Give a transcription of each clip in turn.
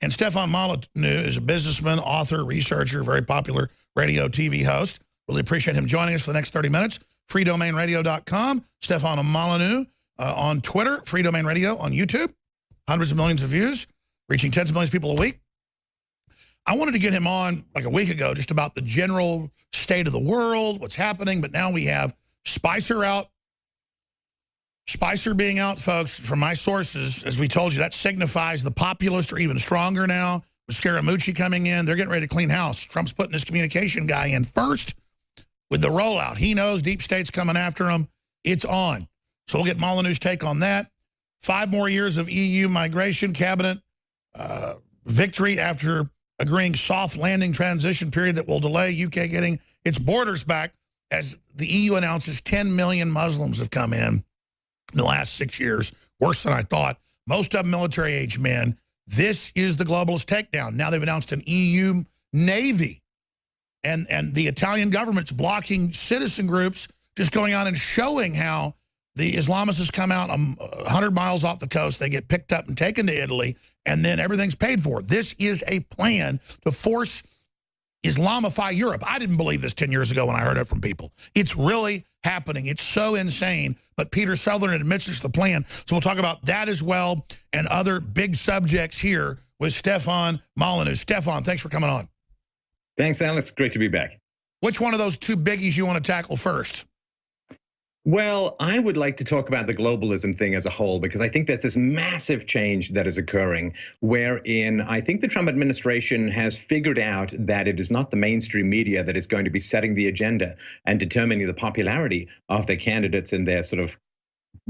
And Stefan Molyneux is a businessman, author, researcher, very popular radio, TV host. Really appreciate him joining us for the next 30 minutes. freedomainradio.com. Stefan Molyneux on Twitter. Free Domain Radio on YouTube. Hundreds of millions of views, reaching tens of millions of people a week. I wanted to get him on like a week ago just about the general state of the world, what's happening. But now we have Spicer out. Spicer being out, folks, from my sources, as we told you, that signifies the populists are even stronger now. With Scaramucci coming in, they're getting ready to clean house. Trump's putting this communication guy in first with the rollout. He knows deep state's coming after him. It's on. So we'll get Molyneux's take on that. 5 more years of EU migration cabinet victory after agreeing soft landing transition period that will delay UK getting its borders back as the EU announces 10 million Muslims have come in the last 6 years. Worse than I thought. Most of them military-age men. This is the globalist takedown. Now they've announced an EU Navy. And the Italian government's blocking citizen groups just going on and showing how the Islamists come out 100 miles off the coast. They get picked up and taken to Italy, and then everything's paid for. This is a plan to force Islamify Europe. I didn't believe this 10 years ago when I heard it from people. It's really happening. It's so insane. But Peter Sutherland admits it's the plan. So we'll talk about that as well and other big subjects here with Stefan Molyneux. Stefan, thanks for coming on. Thanks, Alex. Great to be back. Which one of those 2 biggies you want to tackle first? Well, I would like to talk about the globalism thing as a whole, because I think there's this massive change that is occurring wherein I think the Trump administration has figured out that it is not the mainstream media that is going to be setting the agenda and determining the popularity of their candidates and their sort of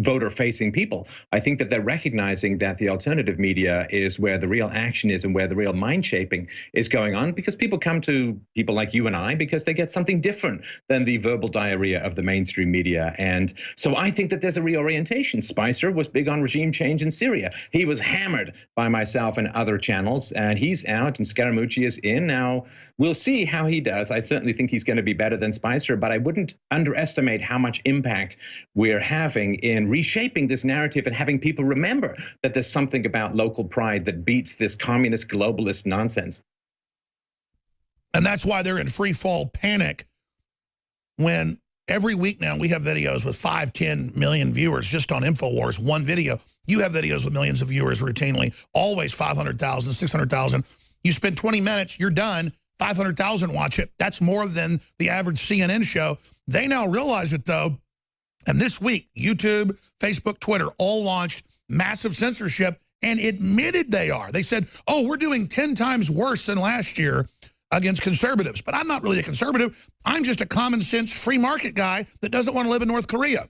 voter-facing people. I think that they're recognizing that the alternative media is where the real action is and where the real mind-shaping is going on, because people come to people like you and I because they get something different than the verbal diarrhea of the mainstream media. And so I think that there's a reorientation. Spicer was big on regime change in Syria. He was hammered by myself and other channels, and he's out and Scaramucci is in. Now, we'll see how he does. I certainly think he's going to be better than Spicer, but I wouldn't underestimate how much impact we're having in reshaping this narrative and having people remember that there's something about local pride that beats this communist globalist nonsense. And that's why they're in free fall panic when every week now we have videos with 5, 10 million viewers just on InfoWars, one video. You have videos with millions of viewers routinely, always 500,000, 600,000. You spend 20 minutes, you're done. 500,000 watch it. That's more than the average CNN show. They now realize it, though. And this week, YouTube, Facebook, Twitter all launched massive censorship and admitted they are. They said, oh, we're doing 10 times worse than last year against conservatives. But I'm not really a conservative. I'm just a common sense free market guy that doesn't want to live in North Korea.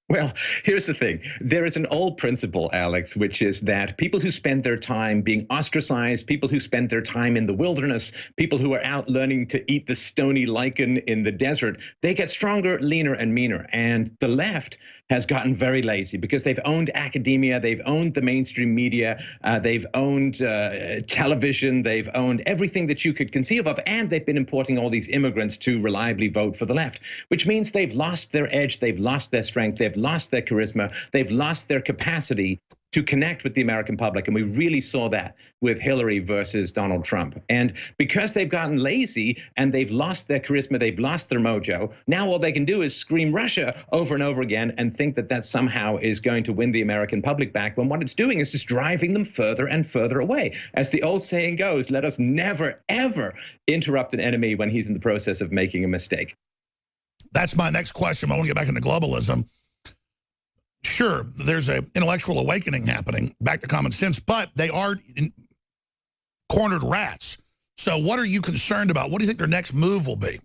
Well, here's the thing. There is an old principle, Alex, which is that people who spend their time being ostracized, people who spend their time in the wilderness, people who are out learning to eat the stony lichen in the desert, they get stronger, leaner, and meaner. And the left has gotten very lazy because they've owned academia, they've owned the mainstream media, they've owned television, they've owned everything that you could conceive of, and they've been importing all these immigrants to reliably vote for the left, which means they've lost their edge, they've lost their strength, they've lost their charisma, they've lost their capacity to connect with the American public. And we really saw that with Hillary versus Donald Trump. And because they've gotten lazy and they've lost their charisma, they've lost their mojo, now all they can do is scream Russia over and over again and think that that somehow is going to win the American public back, when what it's doing is just driving them further and further away. As the old saying goes, let us never, ever interrupt an enemy when he's in the process of making a mistake. That's my next question. I want to get back into globalism. Sure, there's an intellectual awakening happening, back to common sense, but they are cornered rats. So what are you concerned about? What do you think their next move will be?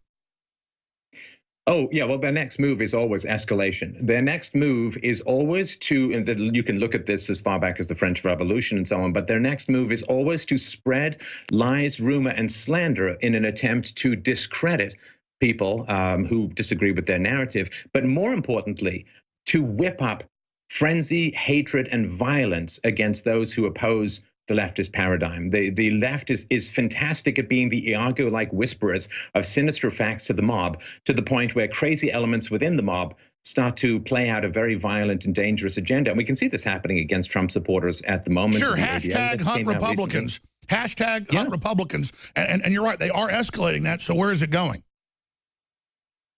Oh, yeah, well, their next move is always escalation. Their next move is always to, and you can look at this as far back as the French Revolution and so on, but their next move is always to spread lies, rumor, and slander in an attempt to discredit people who disagree with their narrative, but more importantly, to whip up frenzy, hatred, and violence against those who oppose the leftist paradigm. The left is fantastic at being the Iago-like whisperers of sinister facts to the mob, to the point where crazy elements within the mob start to play out a very violent and dangerous agenda. And we can see this happening against Trump supporters at the moment. Sure, hashtag hunt Republicans. Hashtag hunt Republicans. And you're right, they are escalating that. So where is it going?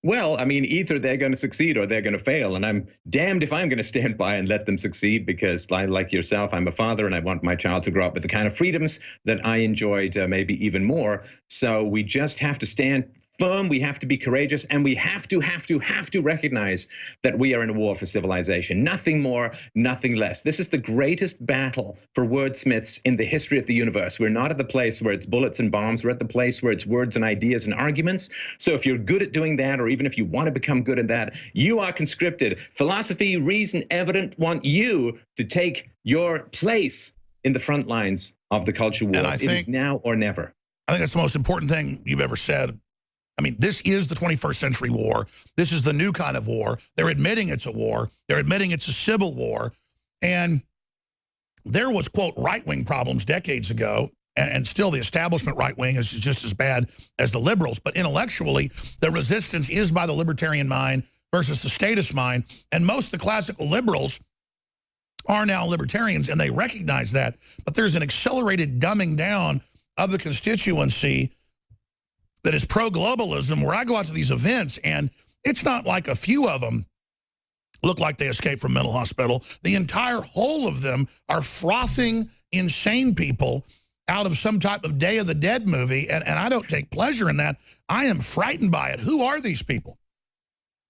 Well, I mean, either they're going to succeed or they're going to fail. And I'm damned if I'm going to stand by and let them succeed, because like yourself, I'm a father and I want my child to grow up with the kind of freedoms that I enjoyed, maybe even more. So we just have to stand firm. We have to be courageous, and we have to recognize that we are in a war for civilization. Nothing more, nothing less. This is the greatest battle for wordsmiths in the history of the universe. We're not at the place where it's bullets and bombs. We're at the place where it's words and ideas and arguments. So if you're good at doing that, or even if you want to become good at that, you are conscripted. Philosophy, reason, evidence want you to take your place in the front lines of the culture war. It is now or never. I think that's the most important thing you've ever said. I mean, this is the 21st century war. This is the new kind of war. They're admitting it's a war. They're admitting it's a civil war. And there was, quote, right-wing problems decades ago, and still the establishment right-wing is just as bad as the liberals. But intellectually, the resistance is by the libertarian mind versus the statist mind. And most of the classical liberals are now libertarians, and they recognize that. But there's an accelerated dumbing down of the constituency that is pro-globalism, where I go out to these events, and it's not like a few of them look like they escaped from mental hospital. The entire whole of them are frothing, insane people out of some type of Day of the Dead movie, and I don't take pleasure in that. I am frightened by it. Who are these people?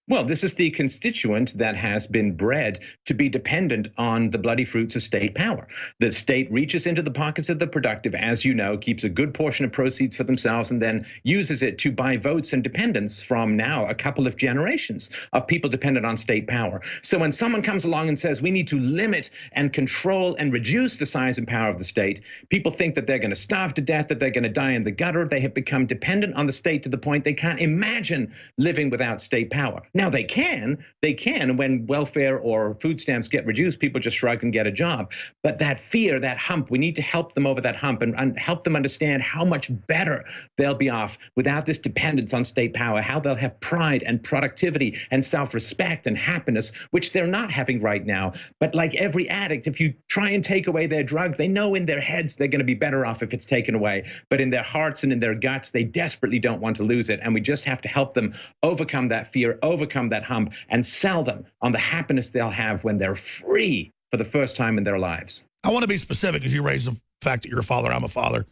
Well, this is the constituent that has been bred to be dependent on the bloody fruits of state power. The state reaches into the pockets of the productive, as you know, keeps a good portion of proceeds for themselves, and then uses it to buy votes and dependents from now a couple of generations of people dependent on state power. So when someone comes along and says we need to limit and control and reduce the size and power of the state, people think that they're going to starve to death, that they're going to die in the gutter. They have become dependent on the state to the point they can't imagine living without state power. Now, they can, and when welfare or food stamps get reduced, people just shrug and get a job. But that fear, that hump, we need to help them over that hump and help them understand how much better they'll be off without this dependence on state power, how they'll have pride and productivity and self-respect and happiness, which they're not having right now. But like every addict, if you try and take away their drug, they know in their heads they're going to be better off if it's taken away. But in their hearts and in their guts, they desperately don't want to lose it. And we just have to help them overcome that fear, overcome that hump, and sell them on the happiness they'll have when they're free for the first time in their lives. I want to be specific, as you raise the fact that you're a father, I'm a father.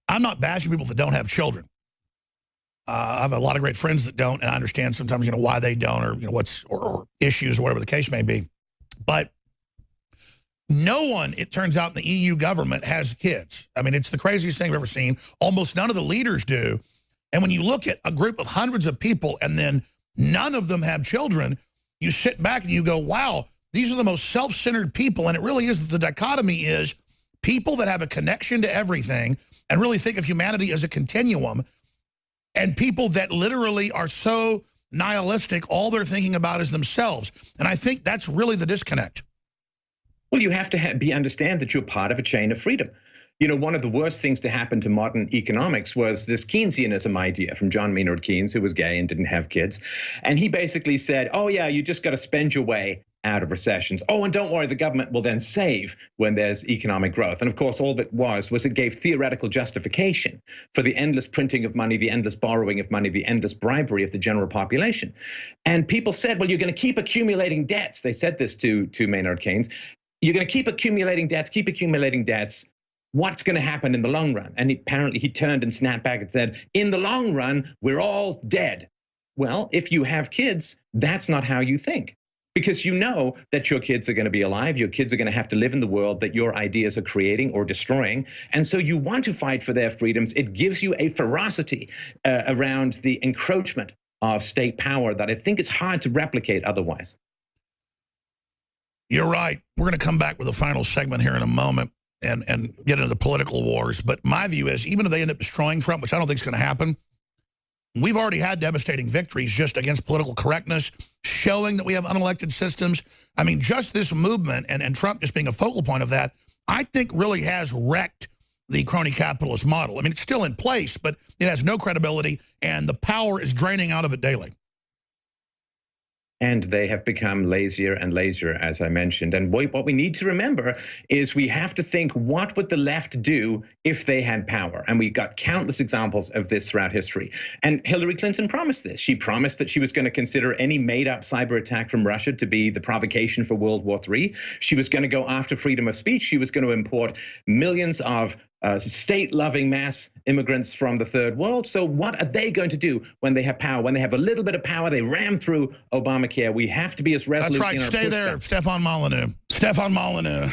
I'm not bashing people that don't have children. I have a lot of great friends that don't, and I understand sometimes, why they don't, or, or issues, or whatever the case may be. But no one, it turns out, in the EU government has kids. I mean, it's the craziest thing I've ever seen. Almost none of the leaders do. And when you look at a group of hundreds of people and then none of them have children, you sit back and you go, wow, these are the most self-centered people. And it really is, the dichotomy is people that have a connection to everything and really think of humanity as a continuum, and people that literally are so nihilistic, all they're thinking about is themselves. And I think that's really the disconnect. Well, you have to understand that you're part of a chain of freedom. One of the worst things to happen to modern economics was this Keynesianism idea from John Maynard Keynes, who was gay and didn't have kids. And he basically said, oh, yeah, you just got to spend your way out of recessions. Oh, and don't worry, the government will then save when there's economic growth. And of course, all that was it gave theoretical justification for the endless printing of money, the endless borrowing of money, the endless bribery of the general population. And people said, well, you're going to keep accumulating debts. They said this to Maynard Keynes. You're going to keep accumulating debts. What's going to happen in the long run? And apparently he turned and snapped back and said, in the long run, we're all dead. Well, if you have kids, that's not how you think. Because you know that your kids are going to be alive. Your kids are going to have to live in the world that your ideas are creating or destroying. And so you want to fight for their freedoms. It gives you a ferocity around the encroachment of state power that I think is hard to replicate otherwise. You're right. We're going to come back with a final segment here in a moment and get into the political wars. But my view is, even if they end up destroying Trump, which I don't think is going to happen, we've already had devastating victories just against political correctness, showing that we have unelected systems. I mean, just this movement and Trump just being a focal point of that I think really has wrecked the crony capitalist model. I mean, it's still in place, but it has no credibility, and the power is draining out of it daily. And they have become lazier and lazier, as I mentioned. And what we need to remember is we have to think, what would the left do if they had power? And we got countless examples of this throughout history. And Hillary Clinton promised this. She promised that she was going to consider any made-up cyber attack from Russia to be the provocation for World War III. She was going to go after freedom of speech. She was going to import millions of state-loving mass immigrants from the third world. So what are they going to do when they have power? When they have a little bit of power, they ram through Obamacare. We have to be as resolute. That's right. In our Stay there, Stefan Molyneux. Stefan Molyneux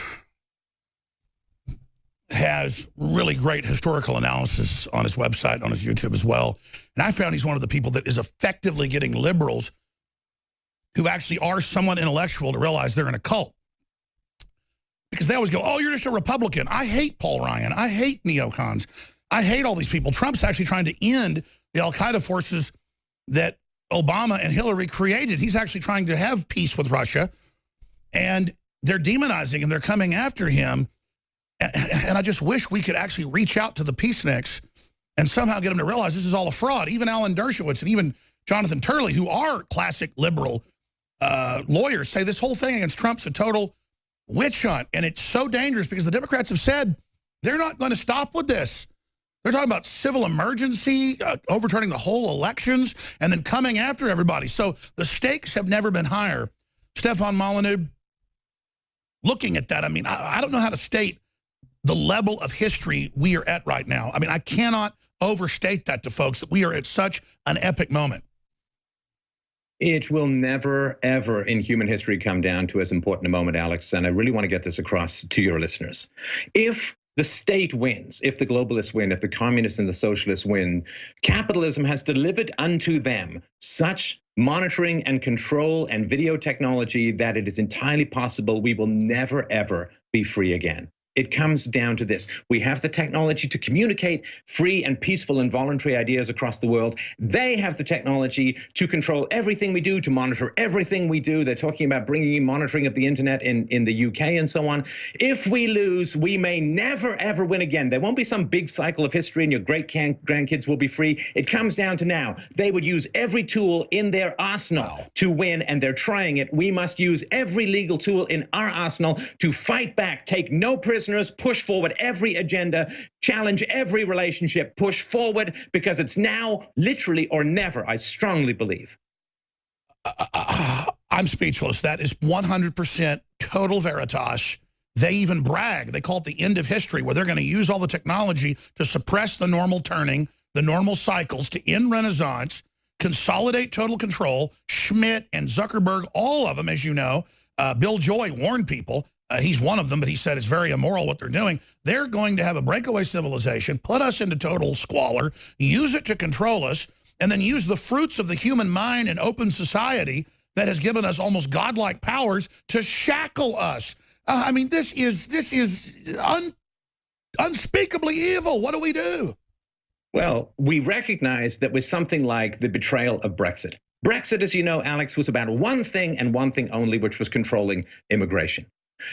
has really great historical analysis on his website, on his YouTube as well. And I found he's one of the people that is effectively getting liberals who actually are somewhat intellectual to realize they're in a cult. Because they always go, oh, you're just a Republican. I hate Paul Ryan. I hate neocons. I hate all these people. Trump's actually trying to end the al-Qaeda forces that Obama and Hillary created. He's actually trying to have peace with Russia. And they're demonizing him. They're coming after him. And I just wish we could actually reach out to the peaceniks and somehow get them to realize this is all a fraud. Even Alan Dershowitz and even Jonathan Turley, who are classic liberal lawyers, say this whole thing against Trump's a total witch hunt. And it's so dangerous because the Democrats have said they're not going to stop with this. They're talking about civil emergency, overturning the whole elections, and then coming after everybody. So the stakes have never been higher. Stefan Molyneux, looking at that, I mean, I don't know how to state the level of history we are at right now. I mean, I cannot overstate that to folks, that we are at such an epic moment. It will never, ever in human history come down to as important a moment, Alex, and I really want to get this across to your listeners. If the state wins, if the globalists win, if the communists and the socialists win, capitalism has delivered unto them such monitoring and control and video technology that it is entirely possible we will never, ever be free again. It comes down to this. We have the technology to communicate free and peaceful and voluntary ideas across the world. They have the technology to control everything we do, to monitor everything we do. They're talking about bringing in monitoring of the internet in the UK and so on. If we lose, we may never, ever win again. There won't be some big cycle of history and your great-grandkids will be free. It comes down to now. They would use every tool in their arsenal to win, and they're trying it. We must use every legal tool in our arsenal to fight back, take no prisoners, push forward every agenda, challenge every relationship, push forward, because it's now literally or never, I strongly believe. I'm speechless. That is 100% total veritas. They even brag. They call it the end of history, where they're going to use all the technology to suppress the normal turning, the normal cycles, to end Renaissance, consolidate total control. Schmidt and Zuckerberg, all of them, as you know, Bill Joy warned people. He's one of them, but he said it's very immoral what they're doing. They're going to have a breakaway civilization, put us into total squalor, use it to control us, and then use the fruits of the human mind and open society that has given us almost godlike powers to shackle us. I mean, this is unspeakably evil. What do we do? Well, we recognize that with something like the betrayal of Brexit. Brexit, as you know, Alex, was about one thing and one thing only, which was controlling immigration.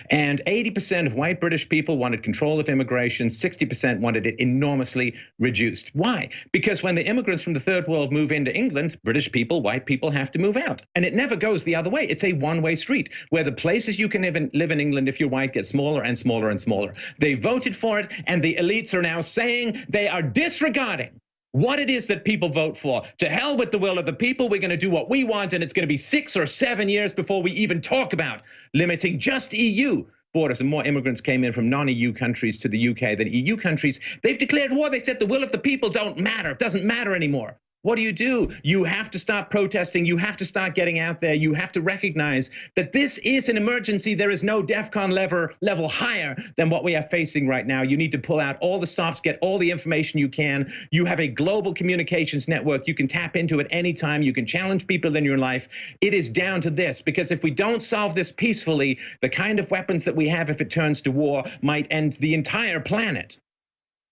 And 80% of white British people wanted control of immigration. 60% wanted it enormously reduced. Why? Because when the immigrants from the third world move into England, British people, white people have to move out. And it never goes the other way. It's a one-way street where the places you can live in England if you're white get smaller and smaller and smaller. They voted for it, and the elites are now saying they are disregarding what it is that people vote for. To hell with the will of the people. We're going to do what we want, and it's going to be 6 or 7 years before we even talk about limiting just EU borders. And more immigrants came in from non-EU countries to the UK than EU countries. They've declared war. They said the will of the people don't matter. It doesn't matter anymore. What do? You have to stop protesting. You have to start getting out there. You have to recognize that this is an emergency. There is no DEFCON level higher than what we are facing right now. You need to pull out all the stops, get all the information you can. You have a global communications network. You can tap into it anytime. You can challenge people in your life. It is down to this, because if we don't solve this peacefully, the kind of weapons that we have, if it turns to war, might end the entire planet.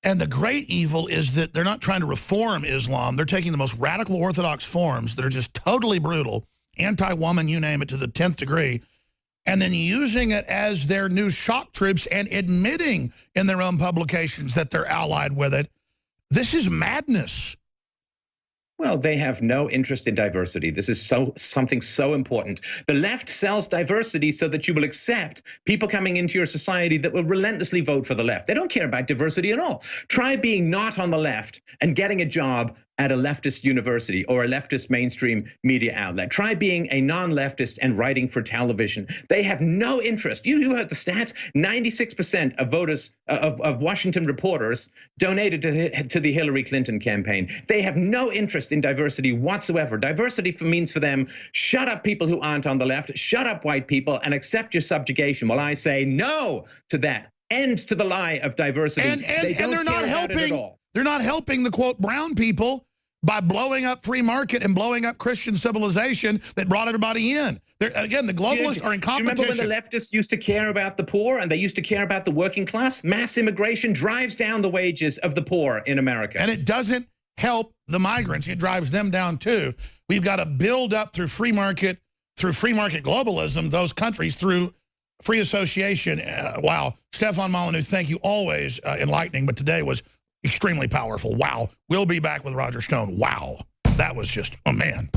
And the great evil is that they're not trying to reform Islam. They're taking the most radical Orthodox forms that are just totally brutal, anti-woman, you name it, to the 10th degree. and then using it as their new shock troops and admitting in their own publications that they're allied with it. This is madness. Well, they have no interest in diversity. This is something so important. The left sells diversity so that you will accept people coming into your society that will relentlessly vote for the left. They don't care about diversity at all. Try being not on the left and getting a job at a leftist university or a leftist mainstream media outlet. Try being a non-leftist and writing for television. They have no interest. You heard the stats. 96% of voters, of Washington reporters donated to the Hillary Clinton campaign. They have no interest in diversity whatsoever. Diversity means for them, shut up people who aren't on the left, shut up white people, and accept your subjugation. Well, I say no to that. End to the lie of diversity. And they're not helping. They're not helping the, quote, brown people by blowing up free market and blowing up Christian civilization that brought everybody in. Again, the globalists are in competition. Do you remember when the leftists used to care about the poor and they used to care about the working class? Mass immigration drives down the wages of the poor in America. And it doesn't help the migrants. It drives them down, too. We've got to build up through free market globalism, those countries through free association. Wow. Stefan Molyneux, thank you. Always enlightening, but today was extremely powerful. Wow. We'll be back with Roger Stone. Wow. That was just, oh, man.